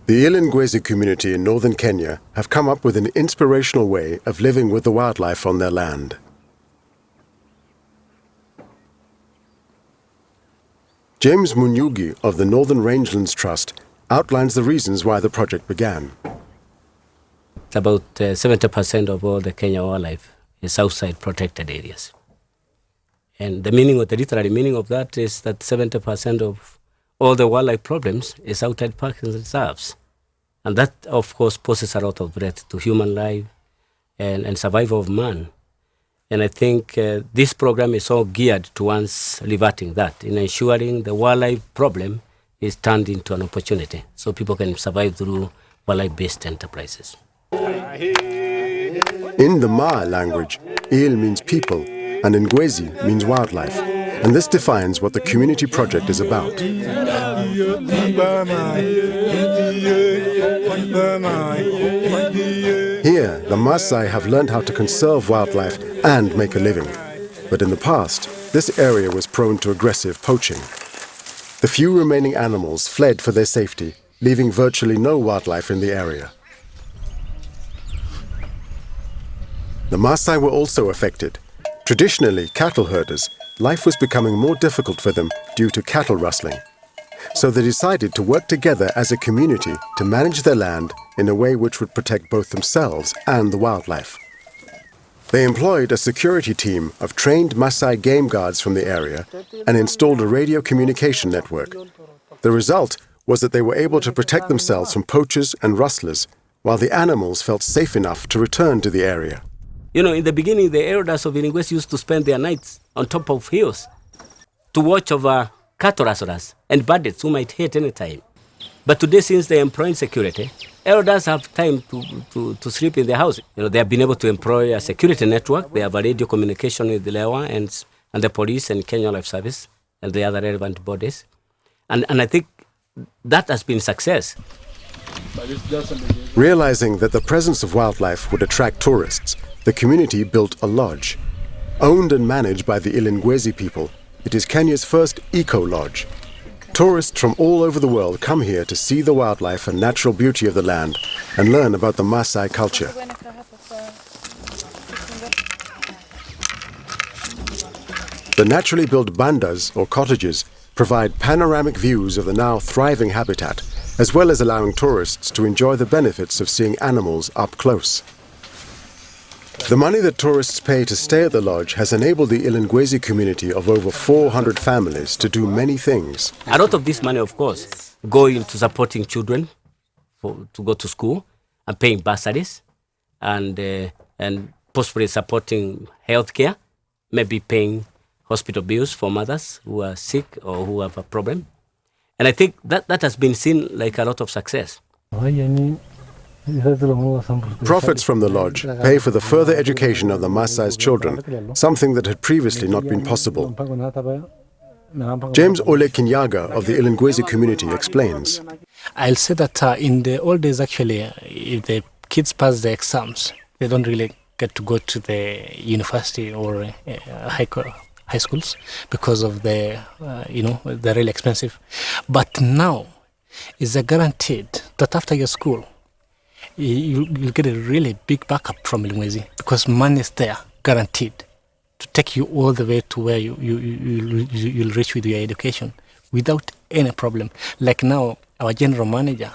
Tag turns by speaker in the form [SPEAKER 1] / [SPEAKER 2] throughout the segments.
[SPEAKER 1] The Ilengwezi community in northern Kenya have come up with an inspirational way of living with the wildlife on their land. James Munyugi of the Northern Rangelands Trust outlines the reasons why the project began.
[SPEAKER 2] About 70% of all the Kenya wildlife is outside protected areas. And the literary meaning of that is that 70% of all the wildlife problems is outside parks and reserves. And that, of course, poses a lot of threat to human life and survival of man. And I think this program is all geared towards reverting that, in ensuring the wildlife problem is turned into an opportunity so people can survive through wildlife-based enterprises.
[SPEAKER 1] In the Ma language, Il means people and Ngwezi means wildlife. And this defines what the community project is about. Here, the Maasai have learned how to conserve wildlife and make a living. But in the past, this area was prone to aggressive poaching. The few remaining animals fled for their safety, leaving virtually no wildlife in the area. The Maasai were also affected. Traditionally cattle herders, life was becoming more difficult for them due to cattle rustling. So they decided to work together as a community to manage their land in a way which would protect both themselves and the wildlife. They employed a security team of trained Maasai game guards from the area and installed a radio communication network. The result was that they were able to protect themselves from poachers and rustlers, while the animals felt safe enough to return to the area.
[SPEAKER 2] You know, in the beginning, the elders of Ilengwezi used to spend their nights on top of hills to watch over cattle rustlers and bandits who might hit any time. But today, since they employ security, elders have time to sleep in their house. You know, they have been able to employ a security network. They have a radio communication with the LEWA and the police and Kenya Life Service and the other relevant bodies. And I think that has been success.
[SPEAKER 1] Realizing that the presence of wildlife would attract tourists, the community built a lodge. Owned and managed by the Ilengwezi people, it is Kenya's first eco-lodge. Tourists from all over the world come here to see the wildlife and natural beauty of the land and learn about the Maasai culture. The naturally built bandas, or cottages, provide panoramic views of the now thriving habitat, as well as allowing tourists to enjoy the benefits of seeing animals up close. The money that tourists pay to stay at the lodge has enabled the Ilengwezi community of over 400 families to do many things.
[SPEAKER 2] A lot of this money, of course, go into supporting children to go to school and paying bursaries and possibly supporting healthcare, maybe paying hospital bills for mothers who are sick or who have a problem. And I think that has been seen like a lot of success.
[SPEAKER 1] Profits from the lodge pay for the further education of the Maasai's children, something that had previously not been possible. James Ole Kinyaga of the Ilengwezi community explains.
[SPEAKER 3] I'll say that in the old days, actually, if the kids pass the exams, they don't really get to go to the university or high schools because of they're really expensive. But now, it's a guaranteed that after your school, you'll get a really big backup from Ilengwezi because money is there, guaranteed, to take you all the way to where you'll reach with your education without any problem. Like now, our general manager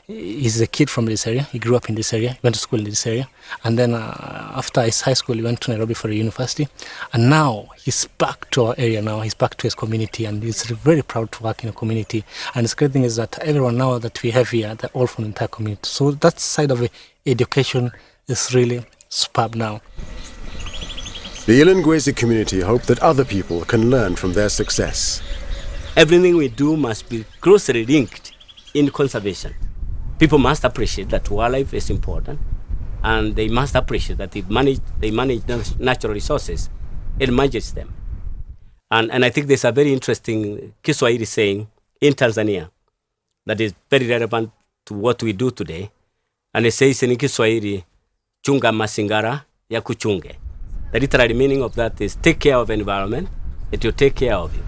[SPEAKER 3] is a kid from this area. He grew up in this area, went to school in this area, and then after his high school, he went to Nairobi for a university, and now he's back to our area now. He's back to his community, and he's very proud to work in a community. And the great thing is that everyone now that we have here, they're all from the entire community. So that side of education is really superb now.
[SPEAKER 1] The Ilengwezi community hope that other people can learn from their success.
[SPEAKER 2] Everything we do must be closely linked in conservation. People must appreciate that wildlife is important, and they must appreciate that they manage natural resources. It manages them. And I think there's a very interesting Kiswahili saying in Tanzania that is very relevant to what we do today. And it says in Kiswahili, chunga masingara ya kuchunge. The literal meaning of that is take care of the environment, it will take care of you.